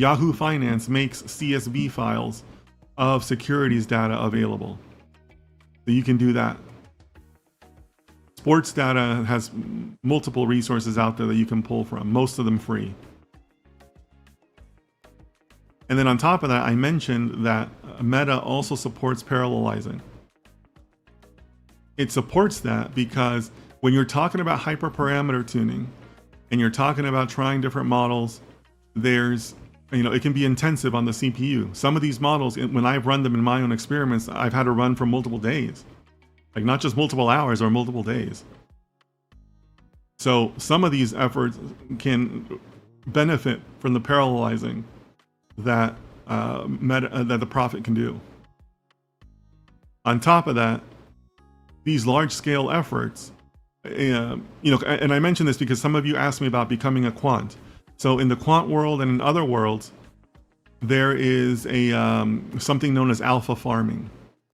Yahoo Finance makes CSV files of securities data available. So you can do that. Sports data has multiple resources out there that you can pull from, most of them free. And then on top of that, I mentioned that Meta also supports parallelizing. It supports that because when you're talking about hyperparameter tuning and you're talking about trying different models, there's, it can be intensive on the CPU. Some of these models, when I've run them in my own experiments, I've had to run for multiple days. Like not just multiple hours or multiple days. So some of these efforts can benefit from the parallelizing that that the Prophet can do. On top of that, these large-scale efforts, and I mention this because some of you asked me about becoming a quant. So in the quant world and in other worlds, there is a something known as alpha farming.